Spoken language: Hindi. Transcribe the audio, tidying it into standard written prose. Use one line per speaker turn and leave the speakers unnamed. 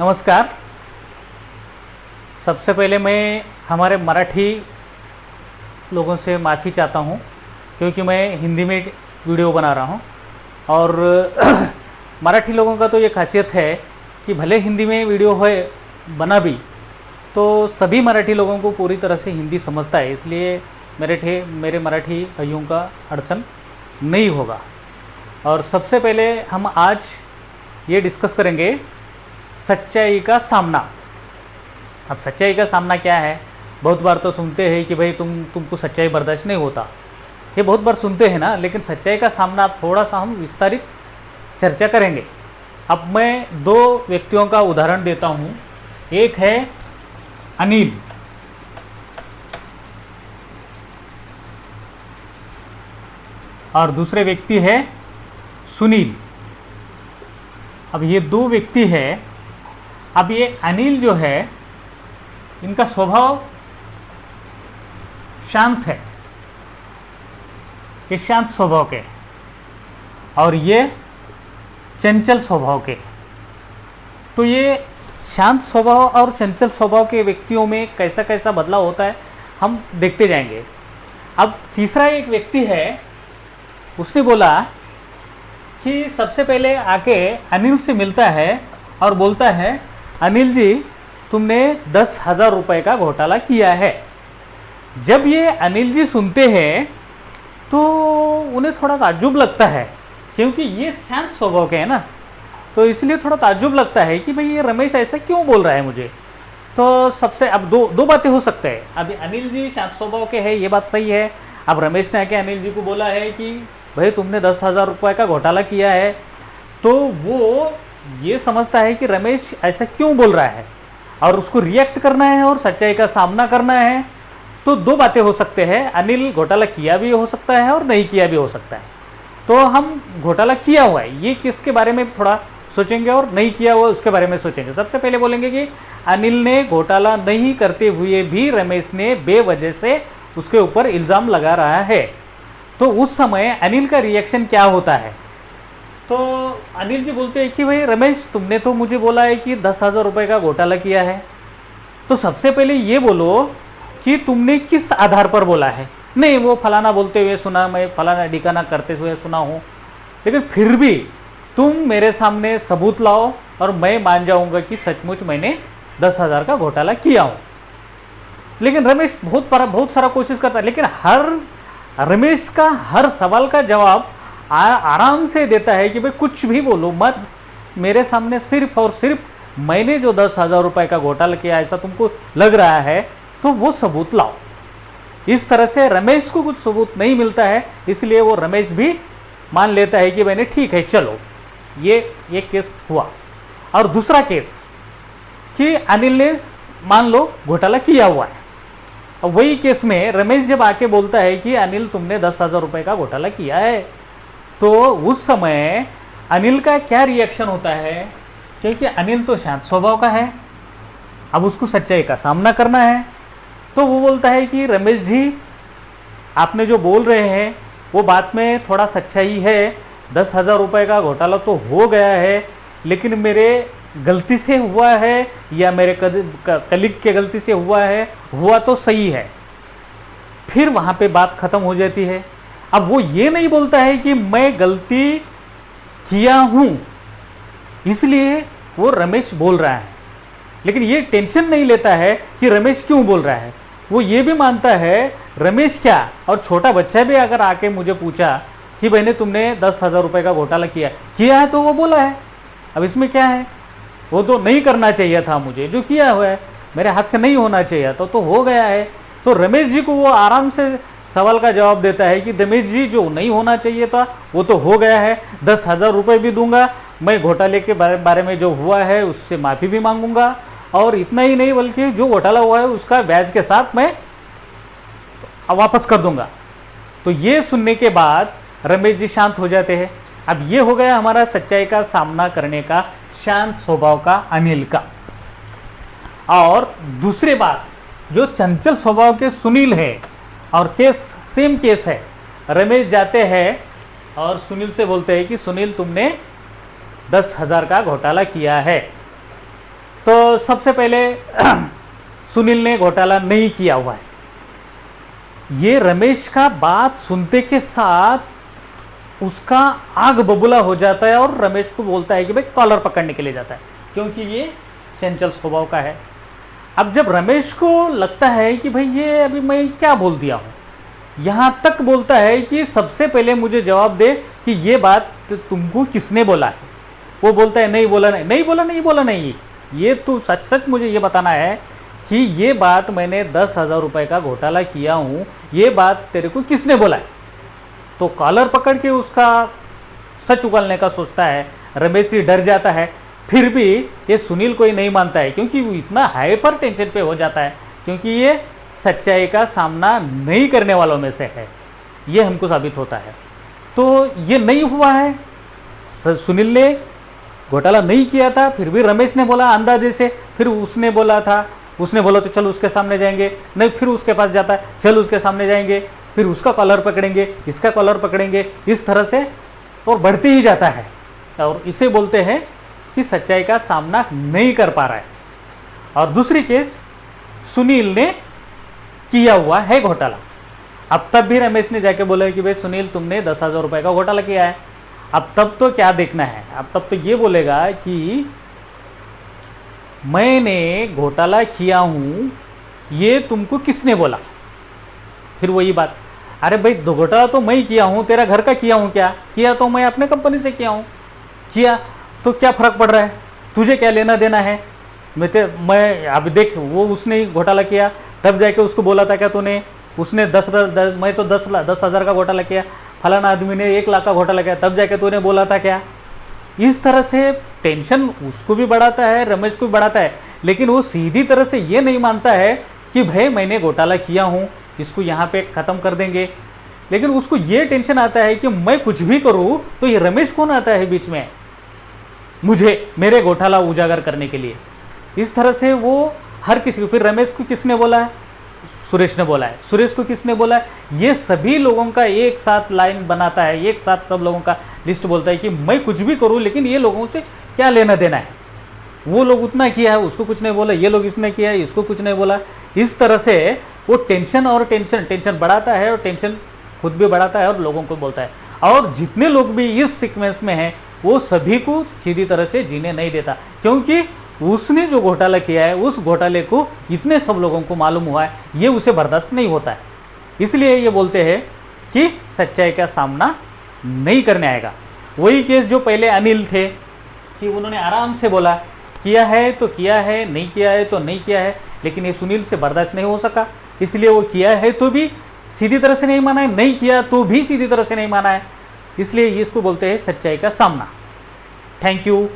नमस्कार। सबसे पहले मैं हमारे मराठी लोगों से माफ़ी चाहता हूँ क्योंकि मैं हिंदी में वीडियो बना रहा हूँ और मराठी लोगों का तो ये खासियत है कि भले हिंदी में वीडियो है बना भी तो सभी मराठी लोगों को पूरी तरह से हिंदी समझता है, इसलिए मेरे मराठी भाइयों का अड़चन नहीं होगा। और सबसे पहले हम आज ये डिस्कस करेंगे सच्चाई का सामना। अब सच्चाई का सामना क्या है? बहुत बार तो सुनते हैं कि भाई तुमको सच्चाई बर्दाश्त नहीं होता, ये बहुत बार सुनते हैं ना, लेकिन सच्चाई का सामना अब थोड़ा सा हम विस्तारित चर्चा करेंगे। अब मैं दो व्यक्तियों का उदाहरण देता हूँ। एक है अनिल और दूसरे व्यक्ति है सुनील। अब ये दो व्यक्ति है। अब ये अनिल जो है इनका स्वभाव शांत है, ये शांत स्वभाव के, और ये चंचल स्वभाव के। तो ये शांत स्वभाव और चंचल स्वभाव के व्यक्तियों में कैसा कैसा बदलाव होता है हम देखते जाएंगे। अब तीसरा एक व्यक्ति है, उसने बोला कि सबसे पहले आके अनिल से मिलता है और बोलता है, अनिल जी तुमने 10,000 रुपये का घोटाला किया है। जब ये अनिल जी सुनते हैं तो उन्हें थोड़ा ताज्जुब लगता है क्योंकि ये शांत स्वभाव के है ना, तो इसलिए थोड़ा ताज्जुब लगता है कि भाई ये रमेश ऐसा क्यों बोल रहा है मुझे। तो सबसे अब दो बातें हो सकते हैं। अभी अनिल जी शांत स्वभाव के हैं, ये बात सही है। अब रमेश ने आके अनिल जी को बोला है कि भाई तुमने 10,000 रुपये का घोटाला किया है, तो वो ये समझता है कि रमेश ऐसा क्यों बोल रहा है और उसको रिएक्ट करना है और सच्चाई का सामना करना है। तो दो बातें हो सकते हैं, अनिल घोटाला किया भी हो सकता है और नहीं किया भी हो सकता है। तो हम घोटाला किया हुआ है ये किसके बारे में थोड़ा सोचेंगे और नहीं किया हुआ उसके बारे में सोचेंगे। सबसे पहले बोलेंगे कि अनिल ने घोटाला नहीं करते हुए भी रमेश ने बेवजह से उसके ऊपर इल्ज़ाम लगा रहा है, तो उस समय अनिल का रिएक्शन क्या होता है। तो अनिल जी बोलते हैं कि भाई रमेश तुमने तो मुझे बोला है कि 10,000 रुपये का घोटाला किया है, तो सबसे पहले ये बोलो कि तुमने किस आधार पर बोला है। नहीं, वो फलाना बोलते हुए सुना, मैं फलाना ढिकाना करते हुए सुना हूँ, लेकिन फिर भी तुम मेरे सामने सबूत लाओ और मैं मान जाऊँगा कि सचमुच मैंने 10,000 का घोटाला किया हूँ। लेकिन रमेश बहुत सारा कोशिश करता है, लेकिन रमेश का हर सवाल का जवाब आराम से देता है कि भाई कुछ भी बोलो मत, मेरे सामने सिर्फ और सिर्फ मैंने जो 10,000 रुपये का घोटाला किया ऐसा तुमको लग रहा है तो वो सबूत लाओ। इस तरह से रमेश को कुछ सबूत नहीं मिलता है, इसलिए वो रमेश भी मान लेता है कि मैंने ठीक है चलो ये केस हुआ। और दूसरा केस कि अनिल ने मान लो घोटाला किया हुआ है। अब वही केस में रमेश जब आके बोलता है कि अनिल तुमने 10,000 रुपये का घोटाला किया है, तो उस समय अनिल का क्या रिएक्शन होता है, क्योंकि अनिल तो शांत स्वभाव का है, अब उसको सच्चाई का सामना करना है। तो वो बोलता है कि रमेश जी आपने जो बोल रहे हैं वो बात में थोड़ा सच्चाई है, 10,000 रुपये का घोटाला तो हो गया है, लेकिन मेरे गलती से हुआ है या मेरे कलीग के गलती से हुआ तो सही है। फिर वहाँ पे बात ख़त्म हो जाती है। अब वो ये नहीं बोलता है कि मैं गलती किया हूँ इसलिए वो रमेश बोल रहा है, लेकिन ये टेंशन नहीं लेता है कि रमेश क्यों बोल रहा है। वो ये भी मानता है रमेश क्या, और छोटा बच्चा भी अगर आके मुझे पूछा कि बहने तुमने 10,000 रुपये का घोटाला किया है तो वो बोला है। अब इसमें क्या है, वो तो नहीं करना चाहिए था, मुझे जो किया हुआ है मेरे हाथ से नहीं होना चाहिए था, तो हो गया है। तो रमेश जी को वो आराम से सवाल का जवाब देता है कि रमेश जी जो नहीं होना चाहिए था वो तो हो गया है, 10,000 रुपये भी दूंगा, मैं घोटाले के बारे में जो हुआ है उससे माफ़ी भी मांगूंगा, और इतना ही नहीं बल्कि जो घोटाला हुआ है उसका ब्याज के साथ मैं वापस कर दूंगा। तो ये सुनने के बाद रमेश जी शांत हो जाते हैं। अब ये हो गया हमारा सच्चाई का सामना करने का शांत स्वभाव का अनिल का। और दूसरी बात जो चंचल स्वभाव के सुनील है, और सेम केस है, रमेश जाते हैं और सुनील से बोलते हैं कि सुनील तुमने 10,000 का घोटाला किया है। सबसे पहले सुनील ने घोटाला नहीं किया हुआ है। ये रमेश का बात सुनते के साथ उसका आग बबूला हो जाता है और रमेश को बोलता है कि भाई कॉलर पकड़ने के लिए जाता है, क्योंकि ये चंचल स्वभाव का है। अब जब रमेश को लगता है कि भाई ये अभी मैं क्या बोल दिया हूँ, यहाँ तक बोलता है कि सबसे पहले मुझे जवाब दे कि ये बात तुमको किसने बोला है। वो बोलता है नहीं बोला नहीं, नहीं बोला नहीं, बोला नहीं, ये तू सच सच मुझे ये बताना है कि ये बात मैंने 10,000 रुपये का घोटाला किया हूँ, ये बात तेरे को किसने बोला है। तो कॉलर पकड़ के उसका सच उगलने का सोचता है। रमेश जी डर जाता है, फिर भी ये सुनील को ही नहीं मानता है, क्योंकि वो इतना हाइपर टेंशन पे हो जाता है, क्योंकि ये सच्चाई का सामना नहीं करने वालों में से है, ये हमको साबित होता है। तो ये नहीं हुआ है, सुनील ने घोटाला नहीं किया था, फिर भी रमेश ने बोला अंदाजे से, फिर उसने बोला था, उसने बोला तो चल उसके सामने जाएंगे, नहीं फिर उसके पास जाता है, चल उसके सामने जाएंगे, फिर उसका कॉलर पकड़ेंगे, इसका कॉलर पकड़ेंगे, इस तरह से और बढ़ते ही जाता है। और इसे बोलते हैं कि सच्चाई का सामना नहीं कर पा रहा है। और दूसरी केस, सुनील ने किया हुआ है घोटाला। अब तब भी रमेश ने जाके बोला कि भाई सुनील तुमने 10,000 रुपये का घोटाला किया है। अब तब तो क्या देखना है, अब तब तो ये बोलेगा कि मैंने घोटाला किया हूँ, ये तुमको किसने बोला। फिर वही बात, अरे भाई घोटाला तो मैं किया हूँ, तेरा घर का किया हूँ क्या, किया तो मैं अपने कंपनी से किया हूँ, किया तो क्या फ़र्क पड़ रहा है, तुझे क्या लेना देना है। मैं अब देख, वो उसने घोटाला किया, तब जाके उसको बोला था क्या तूने, उसने मैं तो 10,000 का घोटाला किया, फलाना आदमी ने 1 लाख का घोटाला किया, तब जाके तूने बोला था क्या। इस तरह से टेंशन उसको भी बढ़ाता है, रमेश को भी बढ़ाता है, लेकिन वो सीधी तरह से ये नहीं मानता है कि भाई मैंने घोटाला किया हूँ, इसको यहाँ पे ख़त्म कर देंगे। लेकिन उसको ये टेंशन आता है कि मैं कुछ भी करूँ तो ये रमेश कौन आता है बीच में मेरे घोटाला उजागर करने के लिए। इस तरह से वो हर किसी को, फिर रमेश को किसने बोला है, सुरेश ने बोला है, सुरेश को किसने बोला है, ये सभी लोगों का एक साथ लाइन बनाता है, एक साथ सब लोगों का लिस्ट बोलता है कि मैं कुछ भी करूं लेकिन ये लोगों से क्या लेना देना है। वो लोग उतना किया है, उसको कुछ नहीं बोला, ये लोग इसने किया है, इसको कुछ नहीं बोला। इस तरह से वो टेंशन और टेंशन बढ़ाता है, और टेंशन खुद भी बढ़ाता है और लोगों को बोलता है। और जितने लोग भी इस सीक्वेंस में हैं वो सभी को सीधी तरह से जीने नहीं देता, क्योंकि उसने जो घोटाला किया है उस घोटाले को इतने सब लोगों को मालूम हुआ है, ये उसे बर्दाश्त नहीं होता है। इसलिए ये बोलते हैं कि सच्चाई का सामना नहीं करने आएगा। वही केस जो पहले अनिल थे कि उन्होंने आराम से बोला किया है तो किया है, नहीं किया है तो नहीं किया है, लेकिन ये सुनील से बर्दाश्त नहीं हो सका, इसलिए वो किया है तो भी सीधी तरह से नहीं माना है, नहीं किया तो भी सीधी तरह से नहीं माना है, इसलिए इसको बोलते हैं सच्चाई का सामना। Thank you.